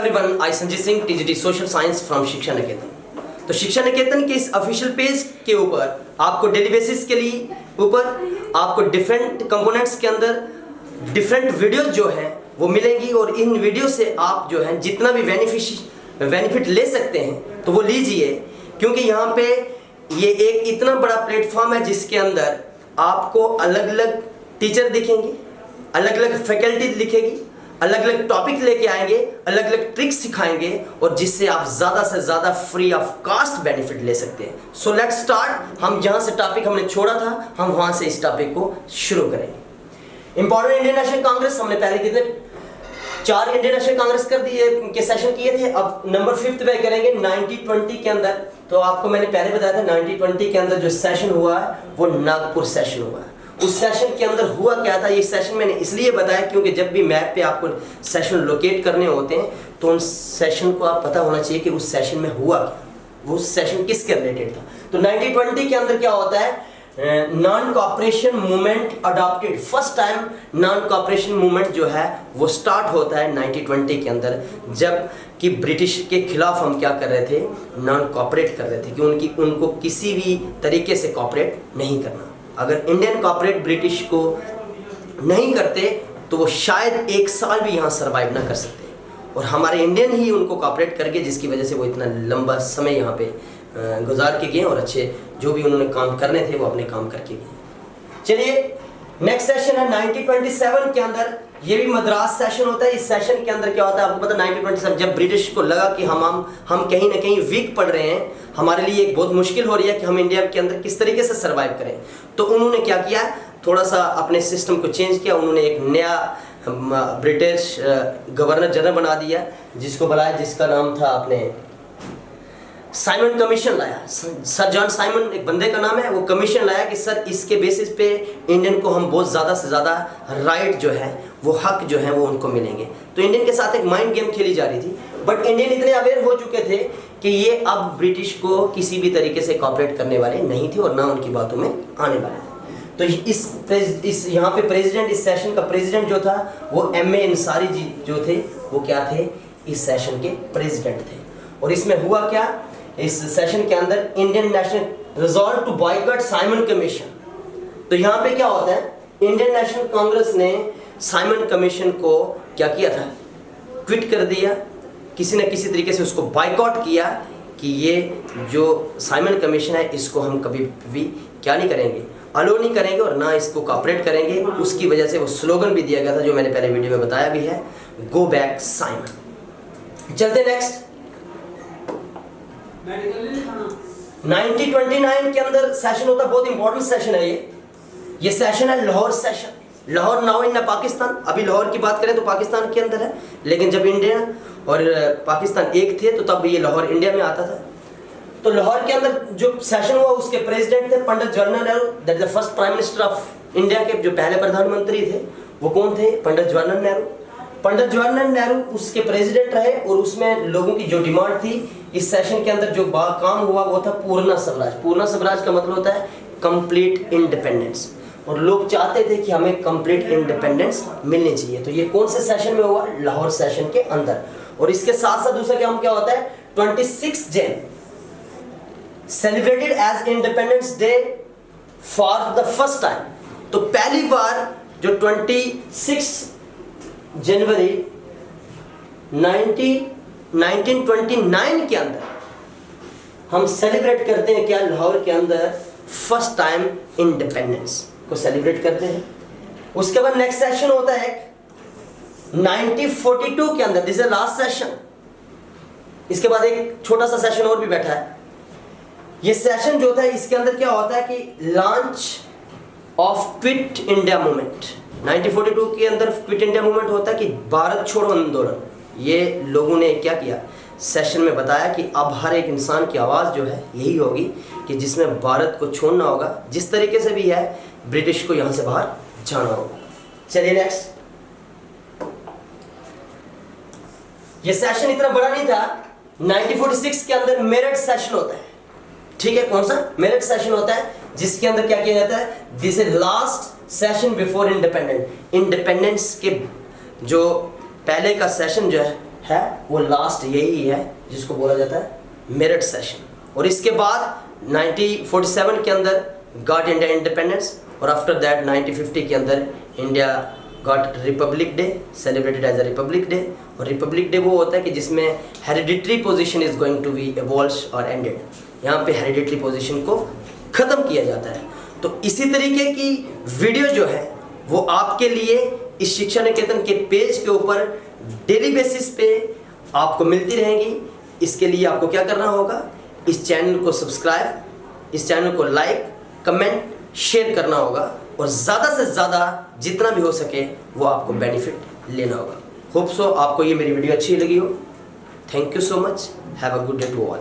Everyone, I Sanjay Singh, TGT social science from शिक्षा निकेतन। तो शिक्षा निकेतन के इस ऑफिशियल पेज के ऊपर आपको डेली बेसिस के लिए ऊपर आपको डिफरेंट कंपोनेंट्स के अंदर डिफरेंट वीडियोस जो हैं वो मिलेंगी, और इन वीडियो से आप जो है जितना भी बेनिफिट ले सकते हैं तो वो लीजिए, क्योंकि यहाँ पे ये एक इतना बड़ा प्लेटफॉर्म है जिसके अंदर आपको अलग अलग टीचर दिखेंगे, अलग अलग फैकल्टी दिखेगी, अलग अलग टॉपिक लेके आएंगे, अलग अलग ट्रिक्स सिखाएंगे, और जिससे आप ज़्यादा से ज़्यादा फ्री ऑफ कास्ट बेनिफिट ले सकते हैं। So let's start. हम जहाँ से टॉपिक हमने छोड़ा था हम वहाँ से इस टॉपिक को शुरू करेंगे। इंपॉर्टेंट इंडियन नेशनल कांग्रेस हमने पहले कितने 4 इंडियन नेशनल कांग्रेस कर दिए के सेशन किए थे। अब नंबर 5 पे करेंगे 1920 के अंदर। तो आपको मैंने पहले बताया था 1920 के अंदर जो सेशन हुआ है वो नागपुर सेशन हुआ है। उस सेशन के अंदर हुआ क्या था, ये सेशन मैंने इसलिए बताया क्योंकि जब भी मैप पे आपको सेशन लोकेट करने होते हैं तो उन सेशन को आप पता होना चाहिए कि उस सेशन में हुआ क्या, वो सेशन किसके रिलेटेड था। तो 1920 के अंदर क्या होता है, non cooperation movement adopted. First time non cooperation movement जो है वो स्टार्ट होता है 1920 के अंदर, जब कि ब्रिटिश के खिलाफ हम क्या कर रहे थे, नॉन कॉपरेट कर रहे थे कि उनको किसी भी तरीके से कॉपरेट नहीं करना। अगर इंडियन कॉपरेट ब्रिटिश को नहीं करते तो वो शायद 1 साल भी यहाँ सर्वाइव ना कर सकते, और हमारे इंडियन ही उनको कॉपरेट करके जिसकी वजह से वो इतना लंबा समय यहाँ पे गुजार के गए, और अच्छे जो भी उन्होंने काम करने थे वो अपने काम करके गए। चलिए नेक्स्ट सेशन है 1927 के अंदर। ये भी मद्रास सेशन होता है। इस सेशन के अंदर क्या होता है आपको पता, 1927 जब ब्रिटिश को लगा कि हम कहीं ना कहीं वीक पड़ रहे हैं, हमारे लिए एक बहुत मुश्किल हो रही है कि हम इंडिया के अंदर किस तरीके से सर्वाइव करें, तो उन्होंने क्या किया, थोड़ा सा अपने सिस्टम को चेंज किया। उन्होंने एक नया ब्रिटिश गवर्नर जनरल बना दिया जिसको बुलाया, जिसका नाम था अपने साइमन कमीशन लाया। सर जॉन साइमन एक बंदे का नाम है। वो कमीशन लाया कि सर इसके बेसिस पे इंडियन को हम बहुत ज़्यादा से ज़्यादा राइट जो है वो हक जो है वो उनको मिलेंगे। तो इंडियन के साथ एक माइंड गेम खेली जा रही थी, बट इंडियन इतने अवेयर हो चुके थे कि ये अब ब्रिटिश को किसी भी तरीके से कॉपरेट करने वाले नहीं थे और ना उनकी बातों में आने वाले थे। तो इस यहाँ पे प्रेसिडेंट, इस सेशन का प्रेसिडेंट जो था वो M.A. अंसारी जी जो थे वो क्या थे, इस सेशन के प्रेसिडेंट थे। और इसमें हुआ क्या, इस सेशन के अंदर Indian national resolve to boycott Simon Commission. तो यहाँ पे क्या होता है, इंडियन नेशनल कांग्रेस ने साइमन कमीशन को क्या किया था, क्विट कर दिया, किसी न किसी तरीके से उसको बायकॉट किया कि ये जो साइमन कमीशन है इसको हम कभी भी क्या नहीं करेंगे, अलो नहीं करेंगे और ना इसको कॉपरेट करेंगे। उसकी वजह से वो स्लोगन भी दिया गया था जो मैंने पहले वीडियो में बताया भी है, गो बैक साइमन। चलते नेक्स्ट 1929 के अंदर सेशन होता है, बहुत इंपॉर्टेंट सेशन है ये सेशन है Lahore session. Lahore now in Pakistan. अभी लाहौर की बात करें तो पाकिस्तान के अंदर है, लेकिन जब इंडिया और पाकिस्तान एक थे तो तब ये लाहौर इंडिया में आता था। तो लाहौर के अंदर जो सेशन हुआ उसके प्रेसिडेंट थे Pandit Jawaharlal Nehru, that is the first prime minister of India. के जो पहले प्रधानमंत्री थे वो कौन थे, पंडित जवाहरलाल नेहरू। पंडित जवाहरलाल नेहरू उसके प्रेसिडेंट रहे, और उसमें लोगों की जो डिमांड थी इस सेशन के अंदर जो काम हुआ वो था पूर्ण स्वराज। पूर्ण स्वराज का मतलब होता है कंप्लीट इंडिपेंडेंस, और लोग चाहते थे कि हमें कंप्लीट इंडिपेंडेंस मिलनी चाहिए। तो ये कौन से सेशन में हुआ, लाहौर सेशन के अंदर। और इसके साथ साथ दूसरा काम क्या होता है, 26 Jan celebrated as Independence Day for the first time. तो पहली बार जो 26 जनवरी 1929 के अंदर हम सेलिब्रेट करते हैं क्या, लाहौर के अंदर फर्स्ट टाइम इंडिपेंडेंस को सेलिब्रेट करते हैं। उसके बाद नेक्स्ट सेशन होता है 1942 के अंदर, दिस इज लास्ट सेशन। इसके बाद एक छोटा सा सेशन और भी बैठा है। ये सेशन जो होता है इसके अंदर क्या होता है कि launch of quit India movement. 1942 के अंदर क्विट इंडिया मूवमेंट होता है कि भारत छोड़ो आंदोलन। ये लोगों ने क्या किया, सेशन में बताया कि अब हर एक इंसान की आवाज़ जो है यही होगी कि जिसमें भारत को छोड़ना होगा, जिस तरीके से भी है ब्रिटिश को यहाँ से बाहर जाना होगा। चलिए नेक्स्ट। ये सेशन इतना बड़ा नहीं था। 1946 के अंदर मेरठ सेशन होता है, ठीक है, कौन सा, मेरठ सेशन होता है, जिसके अंदर क्या किया जाता है, this is last session before independence. Independence के जो पहले का सेशन जो है वो लास्ट यही है जिसको बोला जाता है मेरिट सेशन। और इसके बाद 1947 के अंदर गॉट इंडिया इंडिपेंडेंस, और आफ्टर दैट 1950 के अंदर India got Republic Day, celebrated as a Republic Day. और रिपब्लिक डे वो होता है कि जिसमें hereditary position is going to be abolished और एंडेड। यहाँ पे हेरिडिटरी पोजीशन को ख़त्म किया जाता है। तो इसी तरीके की वीडियो जो है वो आपके लिए इस शिक्षा निकेतन के पेज के ऊपर डेली बेसिस पे आपको मिलती रहेंगी। इसके लिए आपको क्या करना होगा, इस चैनल को सब्सक्राइब, इस चैनल को लाइक, कमेंट, शेयर करना होगा, और ज़्यादा से ज़्यादा जितना भी हो सके वो आपको बेनिफिट लेना होगा। होप सो आपको ये मेरी वीडियो अच्छी लगी हो। Thank you so much. Have a good day to all.